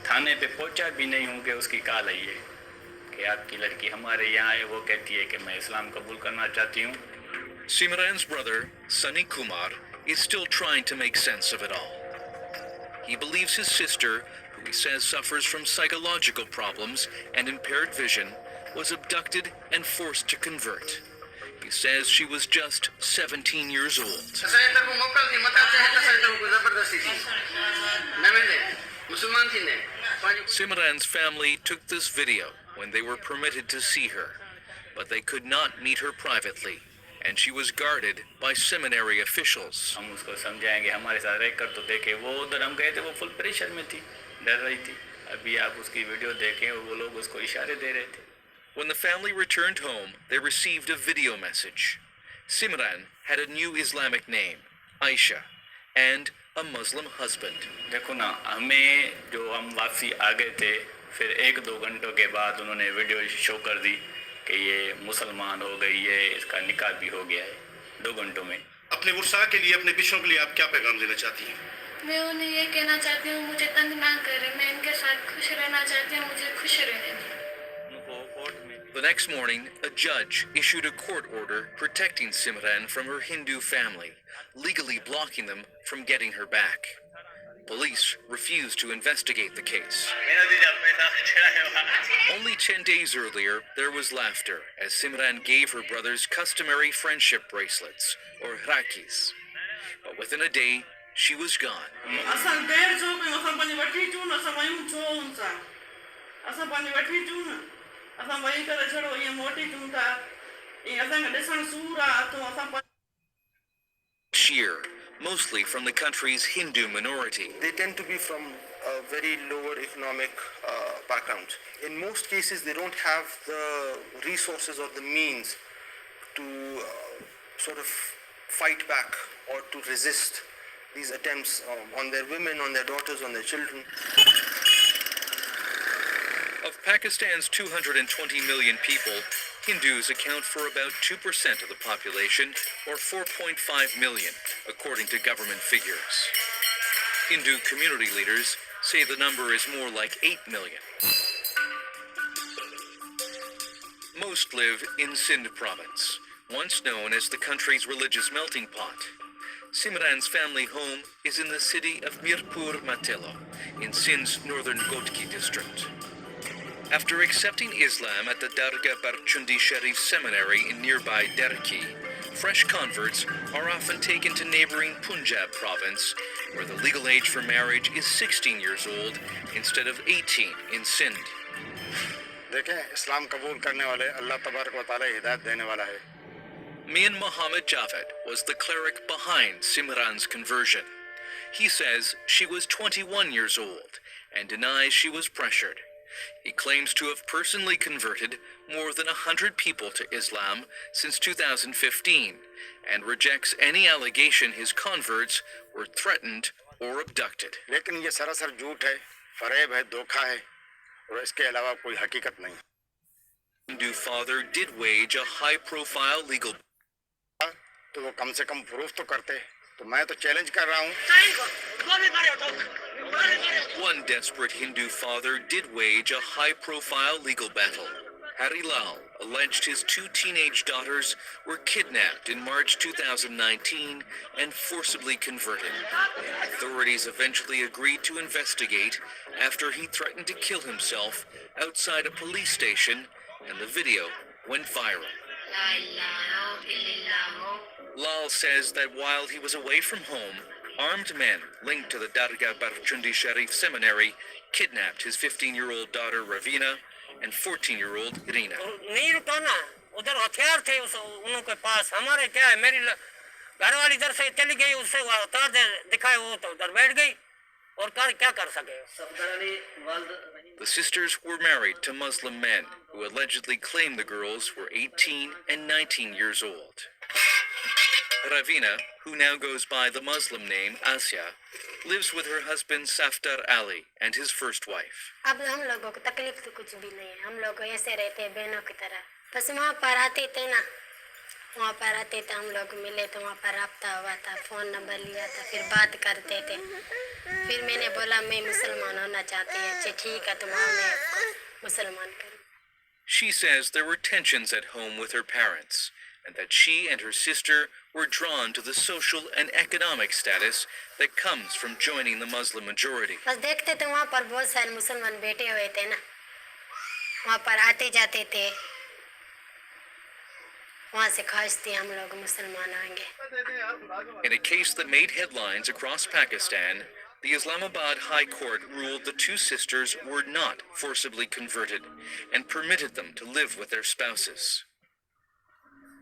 थाने पे पहुंचा भी नहीं हूँ कि उसकी कॉल आई है कि आपकी लड़की हमारे यहाँ है। वो कहती है कि मैं इस्लाम कबूल करना चाहती हूँ। Simran's brother, Sunny Kumar, is still trying to make sense of it all. He believes his sister, who he says suffers from psychological problems and impaired vision, was abducted and forced to convert. He says she was just 17 years old. Simran's family took this video when they were permitted to see her, but they could not meet her privately, and she was guarded by seminary officials. हम उसको समझाएंगे, हमारे साथ रह कर तो देखे। वो उधर हम गए थे, वो फुल प्रेशर में थी, डर रही थी। अभी आप उसकी वीडियो देखें, वो लोग उसको इशारे दे रहे थे। When the family returned home, they received a video message. Simran had a new Islamic name, Aisha, and a Muslim husband. देखो ना, हमें जो हम वापसी आ गए थे, फिर 1-2 घंटों के बाद उन्होंने वीडियो शो कर दी कि ये मुसलमान हो गई है, इसका निकाह भी हो गया है 2 घंटों में। अपने वर्षा के लिए, अपने पिछड़ों के लिए आप क्या पैगाम देना चाहती हैं? मैं उन्हें ये कहना चाहती हूँ, मुझे तंग ना करें, मैं इनके साथ खुश रहना चाहती हूँ, मुझे खुश रहने दें। The next morning, a judge issued a court order protecting Simran from her Hindu family, legally blocking them from getting her back. Police refused to investigate the case. Only 10 days earlier, there was laughter as Simran gave her brothers customary friendship bracelets, or rakis. But within a day, she was gone. Sheer, mostly from the country's Hindu minority. They tend to be from a very lower economic background. In most cases, they don't have the resources or the means to sort of fight back or to resist these attempts on their women, on their daughters, on their children. Of Pakistan's 220 million people, Hindus account for about 2% of the population, or 4.5 million, according to government figures. Hindu community leaders say the number is more like 8 million. Most live in Sindh province, once known as the country's religious melting pot. Simran's family home is in the city of Mirpur Matelo, in Sindh's northern Gotki district. After accepting Islam at the Dargah Barchundi Sharif Seminary in nearby Derki, fresh converts are often taken to neighboring Punjab province, where the legal age for marriage is 16 years old instead of 18 in Sindh. देखें, इस्लाम कबूल करने वाले अल्लाह तबारक व तआला हिदायत देने वाला है. Mian Muhammad Javed was the cleric behind Simran's conversion. He says she was 21 years old and denies she was pressured. He claims to have personally converted more than 100 people to Islam since 2015 and rejects any allegation his converts were threatened or abducted. लेकिन ये सरासर झूठ है, फरेब है, धोखा है, और इसके अलावा कोई हकीकत नहीं. Hindu father did wage a high-profile legal. तो वो कम से कम प्रूफ तो करते. तो मैं तो चैलेंज कर रहा हूँ. One desperate Hindu father did wage a high-profile legal battle. Hari Lal alleged his 2 teenage daughters were kidnapped in March 2019 and forcibly converted. Authorities eventually agreed to investigate after he threatened to kill himself outside a police station, and the video went viral. Lal says that while he was away from home, armed men linked to the Dargah Barchundi Sharif Seminary kidnapped his 15-year-old daughter Ravina and 14-year-old Reena. नहीं रुका ना, उधर हथियार थे उन के पास. हमारे क्या है, मेरी घरवाली इधर से चली गई, उससे हथियार दिखाए, वो तो उधर बैठ गई और क्या कर सके. The sisters were married to Muslim men who allegedly claimed the girls were 18 and 19 years old. Ravina, who now goes by the Muslim name Asya, lives with her husband Safdar Ali and his first wife. अब हम लोगों को तकलीफ तो कुछ भी नहीं है. हम लोग ऐसे रहते हैं बहनों की तरह. बस वहाँ पर आते थे ना, वहाँ पर आते थे, हम लोग मिले तो वहाँ पर रब्ता हुआ था, फ़ोन नंबर लिया था, फिर बात करते थे। फिर मैंने बोला मैं मुसलमान होना चाहती हूँ। अच्छा ठीक है, तो वहाँ मैं आपको मुसलमान करूँ। She says there were tensions at home with her parents, and that she and her sister were drawn to the social and economic status that comes from joining the Muslim majority. बस देखते थे वहाँ पर बहुत सारे मुसलमान बैठे हुए थे ना, वहाँ पर आते जाते थे, वहाँ से ख्वाहिश थी हम लोग मुसलमान होंगे। In a case that made headlines across Pakistan, the Islamabad High Court ruled the two sisters were not forcibly converted and permitted them to live with their spouses.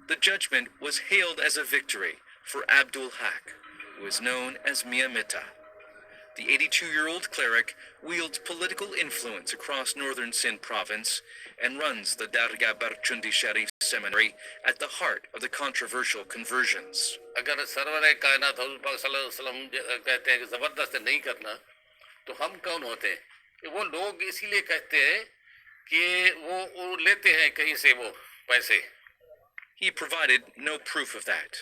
The judgment was hailed as a victory for Abdul Haq, who is known as Mia Mitta. The 82-year-old cleric wields political influence across northern Sindh province and runs the Dargah Barchundi Sharif Seminary at the heart of the controversial conversions. अगर server कायनात हज़रत पाक सल्लल्लाहु अलैहि वसल्लम कहते हैं कि ज़बरदस्त नहीं करना, तो हम कौन होते हैं कि वो लोग इसीलिए कहते हैं कि वो लेते हैं कहीं से वो पैसे. He provided no proof of that.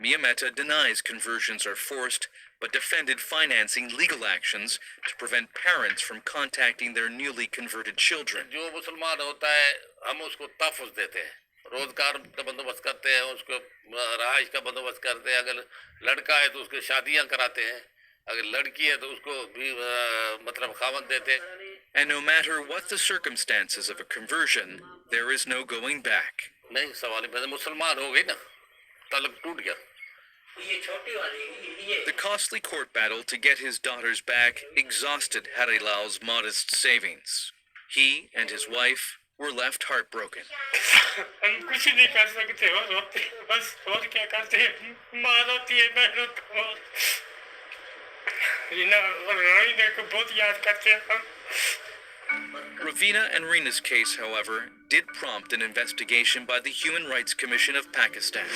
Mia Mehta denies conversions are forced, but defended financing legal actions to prevent parents from contacting their newly converted children. जो मुसलमान होता है हम उसको तहफ़्फ़ुज़ देते हैं, रोज़गार का बंदोबस्त करते हैं, उसको रहाइश का बंदोबस्त करते हैं. अगर लड़का है तो उसकी शादियां कराते हैं, अगर लड़की है तो उसको भी मतलब खावत देते हैं. And no matter what the circumstances of a conversion, there is no going back. नहीं सवाल ही मुसलमान हो गई ना, तलक टूट गया. The costly court battle to get his daughters back exhausted Harilal's modest savings. He and his wife were left heartbroken. हम कुछ नहीं कर सकते और रोते हैं, बस और क्या करते हैं, माँ रोती है, मैं रोता हूँ. रीना और रीना को बहुत याद करते हैं हम. Ravina and Reena's case, however, did prompt an investigation by the Human Rights Commission of Pakistan.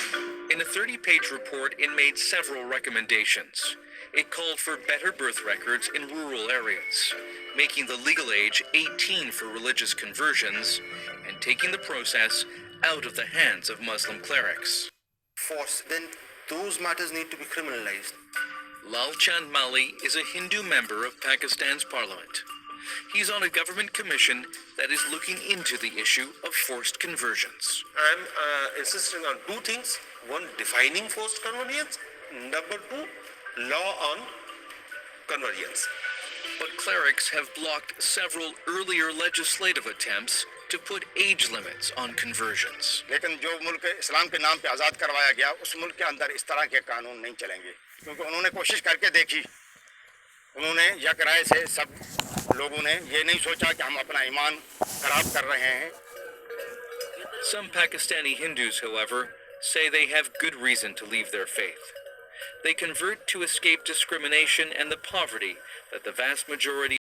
In a 30-page report, it made several recommendations. It called for better birth records in rural areas, making the legal age 18 for religious conversions, and taking the process out of the hands of Muslim clerics. Force, then those matters need to be criminalized. Lal Chand Mali is a Hindu member of Pakistan's parliament. He's on a government commission that is looking into the issue of forced conversions. I'm insisting on two things. One, defining forced conversions. Number two, law on conversions. But clerics have blocked several earlier legislative attempts to put age limits on conversions. लेकिन जो मुल्क इस्लाम के नाम पे आज़ाद करवाया गया, उस मुल्क के अंदर इस तरह के कानून नहीं चलेंगे, क्योंकि उन्होंने कोशिश करके देखी. उन्होंने यक राय से सब लोगों ने ये नहीं सोचा कि हम अपना ईमान खराब कर रहे हैं. Some Pakistani Hindus, however, say they have good reason to leave their faith. They convert to escape discrimination and the poverty that the vast majority